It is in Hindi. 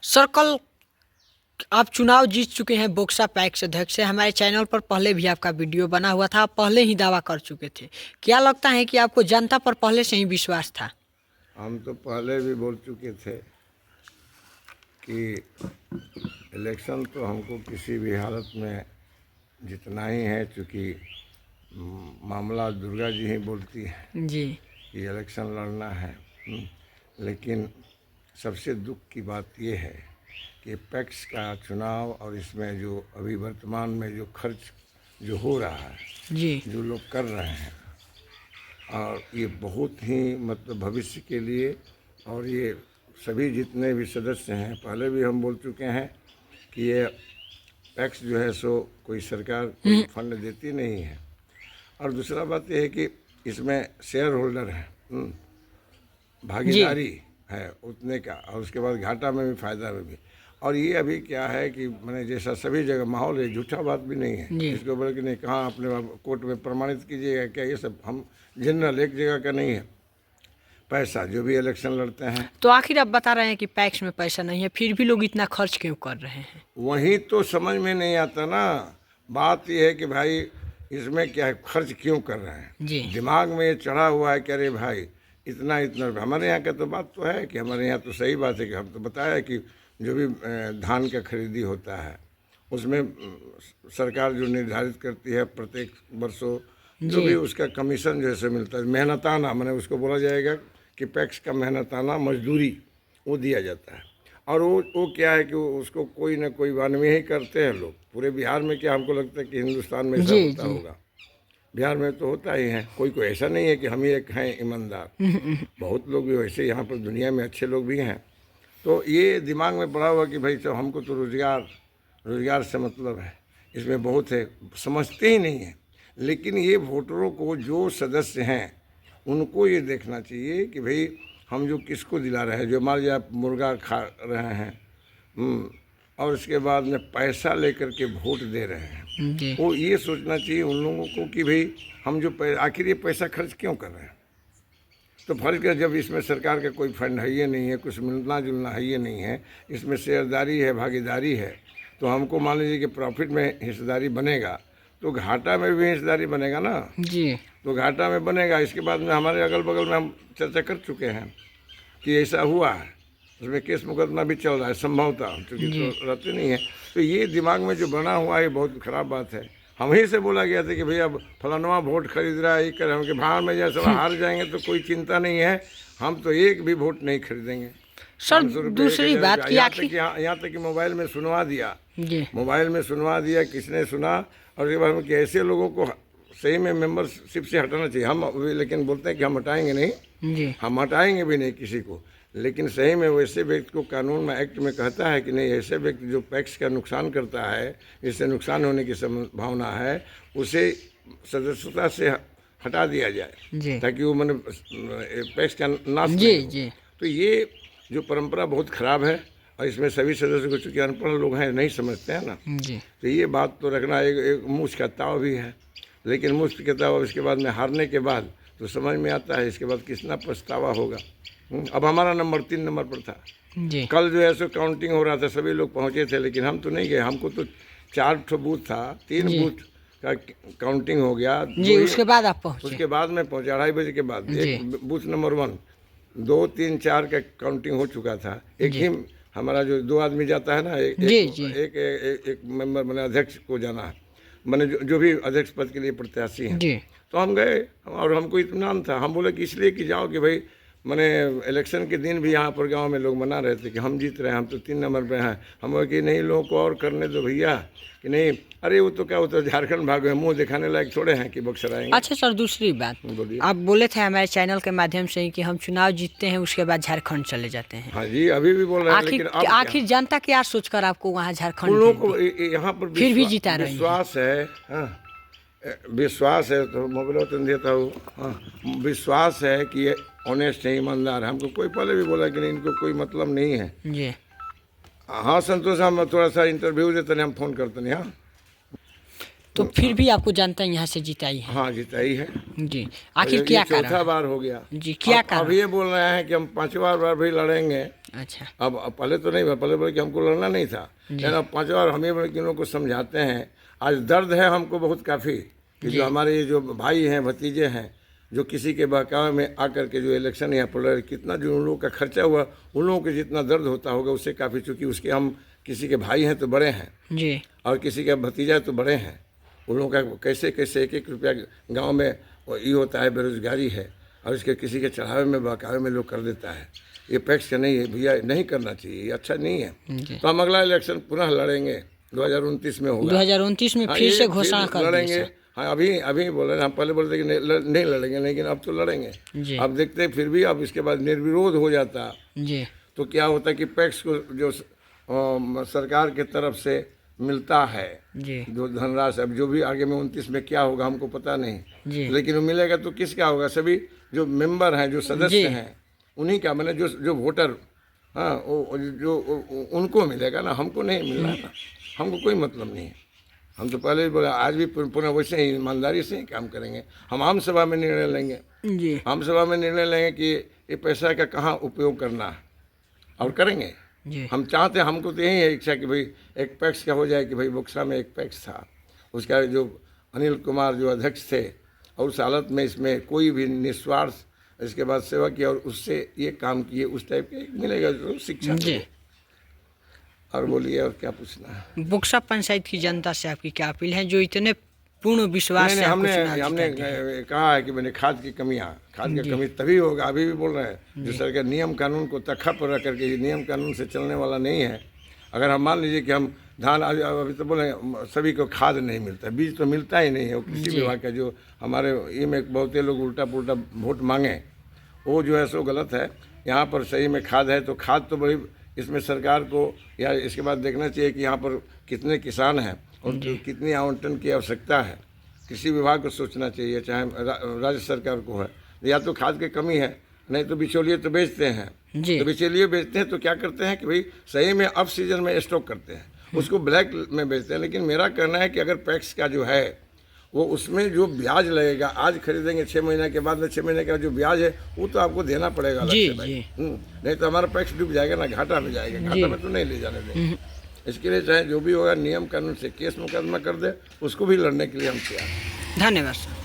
सर, कल आप चुनाव जीत चुके हैं बोक्सा पैक्स अध्यक्ष से। हमारे चैनल पर पहले भी आपका वीडियो बना हुआ था, आप पहले ही दावा कर चुके थे। क्या लगता है कि आपको जनता पर पहले से ही विश्वास था? हम तो पहले भी बोल चुके थे कि इलेक्शन तो हमको किसी भी हालत में जितना ही है, चूँकि मामला दुर्गा जी ही बोलती है जी कि इलेक्शन लड़ना है। लेकिन सबसे दुख की बात यह है कि पैक्स का चुनाव और इसमें जो अभी वर्तमान में जो खर्च जो हो रहा है, जी जो लोग कर रहे हैं, और ये बहुत ही मतलब भविष्य के लिए, और ये सभी जितने भी सदस्य हैं, पहले भी हम बोल चुके हैं कि ये टैक्स जो है सो कोई सरकार कोई फंड देती नहीं है। और दूसरा बात यह है कि इसमें शेयर होल्डर है, भागीदारी है उतने का, और उसके बाद घाटा में भी फायदा में भी। और ये अभी क्या है कि मैंने जैसा सभी जगह माहौल है, झूठा बात भी नहीं है, इसको बोले कि नहीं कहाँ अपने कोर्ट में प्रमाणित कीजिएगा क्या, ये सब हम जनरल एक जगह का नहीं है। पैसा जो भी इलेक्शन लड़ते हैं, तो आखिर आप बता रहे हैं कि पैक्स में पैसा नहीं है, फिर भी लोग इतना खर्च क्यों कर रहे हैं? वही तो समझ में नहीं आता ना। बात यह है कि भाई इसमें क्या है, खर्च क्यों कर रहे हैं। जी दिमाग में ये चढ़ा हुआ है कि अरे भाई इतना इतना। हमारे यहाँ का तो बात तो है कि हमारे यहाँ तो सही बात है कि हम तो बताया कि जो भी धान का खरीदी होता है उसमें सरकार जो निर्धारित करती है प्रत्येक वर्षों, जो भी उसका कमीशन जैसे मिलता है, मेहनताना मैंने उसको बोला जाएगा कि पैक्स का मेहनताना मजदूरी वो दिया जाता है। और वो क्या है कि उसको कोई ना कोई वानवी ही करते हैं लोग पूरे बिहार में। क्या हमको लगता है कि हिंदुस्तान में ऐसा होता होगा? बिहार में तो होता ही है, कोई कोई ऐसा नहीं है कि हम ही एक हैं ईमानदार, बहुत लोग भी वैसे यहाँ पर दुनिया में अच्छे लोग भी हैं। तो ये दिमाग में पड़ा हुआ कि भाई सब हमको तो रोज़गार से मतलब है, इसमें बहुत है, समझते ही नहीं है। लेकिन ये वोटरों को जो सदस्य हैं उनको ये देखना चाहिए कि भाई हम जो किसको दिला रहे हैं, जो मान लीजिए आप मुर्गा खा रहे हैं और उसके बाद में पैसा लेकर के वोट दे रहे हैं, वो ये सोचना चाहिए उन लोगों को कि भाई हम जो आखिर ये पैसा खर्च क्यों कर रहे हैं। तो फर्ज है जब इसमें सरकार का कोई फंड है ये नहीं है, कुछ मिलना जुलना है ये नहीं है, इसमें शेयरदारी है, भागीदारी है, तो हमको मान लीजिए कि प्रॉफिट में हिस्सेदारी बनेगा तो घाटा में भी हिस्सेदारी बनेगा ना जी। तो घाटा में बनेगा। इसके बाद में हमारे अगल बगल में हम चर्चा कर चुके हैं कि ऐसा हुआ है, उसमें केस मुकदमा भी चल रहा है संभवतः, क्योंकि तो रहते नहीं है। तो ये दिमाग में जो बना हुआ है बहुत ख़राब बात है। हम ही से बोला गया था कि भैया फलानवा वोट खरीद रहा है, ये कर, हम के भाड़ में जैसे हार जाएंगे तो कोई चिंता नहीं है, हम तो एक भी वोट नहीं खरीदेंगे। सर दूसरी बात कि यहाँ तक कि मोबाइल में सुनवा दिया, मोबाइल में सुनवा दिया, किसने सुना। और ये बात कि ऐसे लोगों को सही में मेंबरशिप से हटाना चाहिए। हम लेकिन बोलते हैं कि हम हटाएंगे नहीं, हम हटाएंगे भी नहीं किसी को, लेकिन सही में वैसे व्यक्ति को कानून में एक्ट में कहता है कि नहीं, ऐसे व्यक्ति जो पैक्स का नुकसान करता है, इससे नुकसान होने की संभावना है, उसे सदस्यता से हटा दिया जाए ताकि वो मैंने पैक्स का नाश नहीं हो। तो ये जो परंपरा बहुत खराब है और इसमें सभी सदस्य को, चूँकि अनपढ़ लोग हैं नहीं समझते हैं ना, तो ये बात तो रखना एक मुश्त का ताव भी है। लेकिन मुश्त के ताव इसके बाद में हारने के बाद तो समझ में आता है इसके बाद कितना पछतावा होगा। अब हमारा नंबर 3 नंबर पर था कल जो है सो काउंटिंग हो रहा था, सभी लोग पहुंचे थे, लेकिन हम तो नहीं गए। हमको तो 4 बूथ था, 3 बूथ का काउंटिंग हो गया जी। उसके बाद आप पहुंचे? उसके बाद में पहुंचे 2:30 बजे के बाद। एक बूथ नंबर 1, 2, 3, 4 का काउंटिंग हो चुका था। एक ही हमारा जो 2 आदमी जाता है ना, एक मेंबर मैंने अध्यक्ष को जाना है, मैंने जो भी अध्यक्ष पद के लिए प्रत्याशी हैं, तो हम गए और हमको इत्मीनान था। हम बोले कि इसलिए कि जाओ कि भाई मैंने इलेक्शन के दिन भी यहाँ पर गांव में लोग मना रहे थे कि हम जीत रहे हैं, हम तो 3 नंबर पे हैं। हम बोले कि नहीं, लोगों को और करने दो भैया, कि नहीं अरे वो तो क्या होता है झारखंड भागे, मुंह दिखाने लायक थोड़े हैं कि बक्सर आएंगे। अच्छा सर, दूसरी बात, आप बोले थे हमारे चैनल के माध्यम से कि हम चुनाव जीतते हैं उसके बाद झारखंड चले जाते हैं। हाँ जी, अभी भी बोल रहे हैं। लेकिन आखिर जनता क्या सोचकर आपको वहाँ झारखंड यहाँ पर फिर भी जीता रहे? विश्वास है तो मोबाइल तो देता हूँ। हाँ, विश्वास है कि ये ऑनेस्ट है, ईमानदार है। हमको कोई पहले भी बोला कि नहीं इनको कोई मतलब नहीं है जी। हाँ संतोष, हम थोड़ा सा इंटरव्यू देते नहीं, हम फ़ोन करते नहीं। हाँ तो फिर भी आपको जनता यहाँ से जिताई है। हाँ जिताई है जी, आखिर क्या कारण? चौथा बार हो गया जी, क्या कारण? अब ये बोल रहे हैं कि हम 5वां बार भी लड़ेंगे। अच्छा, अब पहले तो नहीं, पहले बोले कि हमको लड़ना नहीं था, लेकिन अब 5वां बार हम ये बोले कि उन लोगों को समझाते हैं। आज दर्द है हमको बहुत काफ़ी कि जो हमारे ये जो भाई हैं, भतीजे हैं, जो किसी के बहकावे में आकर के जो इलेक्शन यहाँ पर लड़े, कितना जो उन लोगों का खर्चा हुआ, उन लोगों को जितना दर्द होता होगा उससे काफ़ी, चूँकि उसके हम किसी के भाई हैं तो बड़े हैं जी, और किसी का भतीजा तो बड़े हैं। उन लोगों का कैसे कैसे एक एक रुपया गांव में ये होता है, बेरोजगारी है, और इसके किसी के चढ़ावे में बहकावे में लोग कर देता है। ये पैक्स का नहीं है भैया, नहीं करना चाहिए, ये अच्छा नहीं है। तो हम अगला इलेक्शन पुनः लड़ेंगे, 2029 में होगा। 2029 में हाँ, फिर ये से घोषणा कर लड़ेंगे। हाँ अभी बोल रहे हैं, हम पहले बोलते कि नहीं लड़ेंगे, लेकिन अब तो लड़ेंगे। जी, अब देखते हैं, फिर भी अब इसके बाद निर्विरोध हो जाता जी, तो क्या होता है कि पैक्स को जो सरकार के तरफ से मिलता है जी, जो धनराशि, अब जो भी आगे में 29 में क्या होगा हमको पता नहीं, जी, लेकिन वो मिलेगा तो किसका होगा? सभी जो मेंबर हैं, जो सदस्य हैं, उन्हीं का, मैंने जो वोटर, हाँ जो उनको मिलेगा ना, हमको नहीं मिलना है ना, हमको कोई मतलब नहीं है। हम तो पहले ही बोला, आज भी पुनः वैसे ही ईमानदारी से ही काम करेंगे। हम आम सभा में निर्णय लेंगे, जी, आम सभा में निर्णय लेंगे कि ये पैसा का कहाँ उपयोग करना है, और करेंगे। जी, हम चाहते हैं, हमको तो यही है इच्छा कि भाई एक पैक्स का हो जाए, कि भाई बुक्सा में एक पैक्स था, उसका जो अनिल कुमार जो अध्यक्ष थे, और उस हालत में इसमें कोई भी निस्वार्थ इसके बाद सेवा किया और उससे ये काम किए, उस टाइप के मिलेगा जरूर शिक्षा। जी। और बोलिए, और क्या पूछना है? बुक्सा पंचायत की जनता से आपकी क्या अपील है, जो इतने पूर्ण विश्वास नहीं, से आपको हमने चुनाव हमने जिताते हैं? कहा है कि मैंने खाद की कमी तभी होगा। अभी भी बोल रहे हैं, जो सरकार नियम कानून को तख्ता पर रख करके, ये नियम कानून से चलने वाला नहीं है। अगर हम मान लीजिए कि हम धान, अभी तो बोले सभी को खाद नहीं मिलता, बीज तो मिलता ही नहीं है। वो कृषि विभाग का जो हमारे ये में बहुत लोग उल्टा पुल्टा वोट मांगे, वो जो है सो गलत है। यहाँ पर सही में खाद है तो खाद तो बड़ी, इसमें सरकार को या इसके बाद देखना चाहिए कि यहाँ पर कितने किसान हैं और कितनी आवंटन की आवश्यकता है। कृषि विभाग को सोचना चाहिए, चाहे राज्य सरकार को है। या तो खाद की कमी है, नहीं तो बिचौलिए तो बेचते हैं। जी, तो बिचौलिए बेचते हैं तो क्या करते हैं कि भाई सही में अब सीजन में स्टॉक करते हैं, उसको ब्लैक में बेचते हैं। लेकिन मेरा कहना है कि अगर पैक्स का जो है वो, उसमें जो ब्याज लगेगा, आज खरीदेंगे 6 महीने के बाद में 6 महीने का जो ब्याज है वो तो आपको देना पड़ेगा अलग जी, से भाई। जी। नहीं तो हमारा पैक्स डूब जाएगा ना, घाटा में जाएगा, घाटा में तो नहीं ले जाने देंगे। इसके लिए चाहे जो भी होगा नियम कानून से केस मुकदमा कर दे, उसको भी लड़ने के लिए हम तैयार हैं। धन्यवाद सर।